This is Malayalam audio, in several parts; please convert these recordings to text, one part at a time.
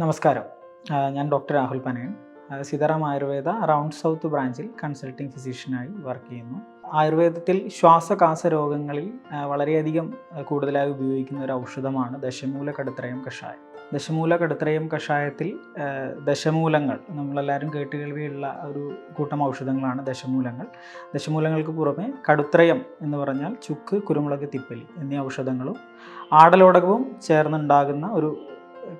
നമസ്കാരം. ഞാൻ doctor Rahul Panayan. Sitaram Ayurveda round south ബ്രാഞ്ചിൽ കൺസൾട്ടിംഗ് ഫിസിഷ്യനായി വർക്ക് ചെയ്യുന്നു. ആയുർവേദത്തിൽ ശ്വാസകാസ രോഗങ്ങളിൽ വളരെയധികം കൂടുതലായി ഉപയോഗിക്കുന്ന ഒരു ഔഷധമാണ് ദശമൂലകടുത്രയം കഷായം. ദശമൂലകടുത്രയം കഷായത്തിൽ ദശമൂലങ്ങൾ, നമ്മളെല്ലാവരും കേട്ടുകേൾവിയുള്ള ഒരു കൂട്ടം ഔഷധങ്ങളാണ് ദശമൂലങ്ങൾ. ദശമൂലങ്ങൾക്ക് പുറമെ കടുത്രയം എന്ന് പറഞ്ഞാൽ ചുക്ക്, കുരുമുളക്, തിപ്പലി എന്നീ ഔഷധങ്ങളും ആടലോടകവും ചേർന്നുണ്ടാകുന്ന ഒരു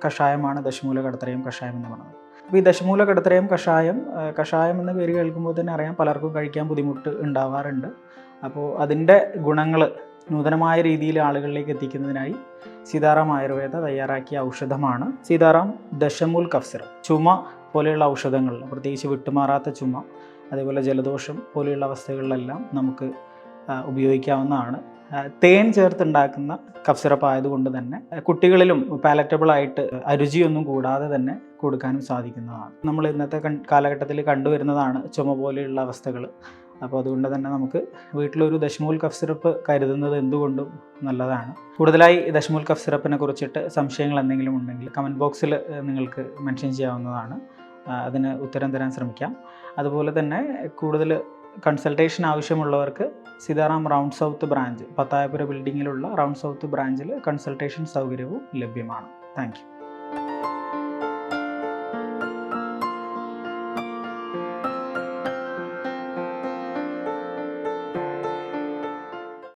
കഷായമാണ് ദശമൂലകടുത്രയം കഷായം എന്ന് പറയുന്നത്. അപ്പോൾ ഈ ദശമൂലകടുത്രയം കഷായം എന്ന പേര് കേൾക്കുമ്പോൾ തന്നെ അറിയാം പലർക്കും കഴിക്കാൻ ബുദ്ധിമുട്ട് ഉണ്ടാവാറുണ്ട്. അപ്പോൾ അതിൻ്റെ ഗുണങ്ങൾ നൂതനമായ രീതിയിൽ ആളുകളിലേക്ക് എത്തിക്കുന്നതിനായി സീതാറാം ആയുർവേദ തയ്യാറാക്കിയ ഔഷധമാണ് സീതാറാം ദശമൂൽ കഫ് സിറപ്പ്. ചുമ പോലെയുള്ള ഔഷധങ്ങൾ, പ്രത്യേകിച്ച് വിട്ടുമാറാത്ത ചുമ, അതേപോലെ ജലദോഷം പോലെയുള്ള അവസ്ഥകളിലെല്ലാം നമുക്ക് ഉപയോഗിക്കാവുന്നതാണ്. തേൻ ചേർത്തുണ്ടാക്കുന്ന കഫ് സിറപ്പ് ആയതുകൊണ്ട് തന്നെ കുട്ടികളിലും പാലറ്റബിൾ ആയിട്ട് അരുചിയൊന്നും കൂടാതെ തന്നെ കൊടുക്കാനും സാധിക്കുന്നതാണ്. നമ്മൾ ഇന്നത്തെ കാലഘട്ടത്തിൽ കണ്ടുവരുന്നതാണ് ചുമ പോലെയുള്ള അവസ്ഥകൾ. അപ്പോൾ അതുകൊണ്ട് തന്നെ നമുക്ക് വീട്ടിലൊരു ദശമൂൽ കഫ് സിറപ്പ് കരുതുന്നത് എന്തുകൊണ്ടും നല്ലതാണ്. കൂടുതലായി ദശമൂൽ കഫ് സിറപ്പിനെ കുറിച്ചിട്ട് സംശയങ്ങൾ എന്തെങ്കിലും ഉണ്ടെങ്കിൽ കമൻറ്റ് ബോക്സിൽ നിങ്ങൾക്ക് മെൻഷൻ ചെയ്യാവുന്നതാണ്. അതിന് ഉത്തരം തരാൻ ശ്രമിക്കാം. അതുപോലെ തന്നെ കൂടുതൽ കൺസൾട്ടേഷൻ ആവശ്യമുള്ളവർക്ക് Sitaram round south branch, Pathayapura ബിൽഡിങ്ങിലുള്ള റൗണ്ട് സൗത്ത് ബ്രാഞ്ചിൽ കൺസൾട്ടേഷൻ സൗകര്യവും ലഭ്യമാണ്. Thank U.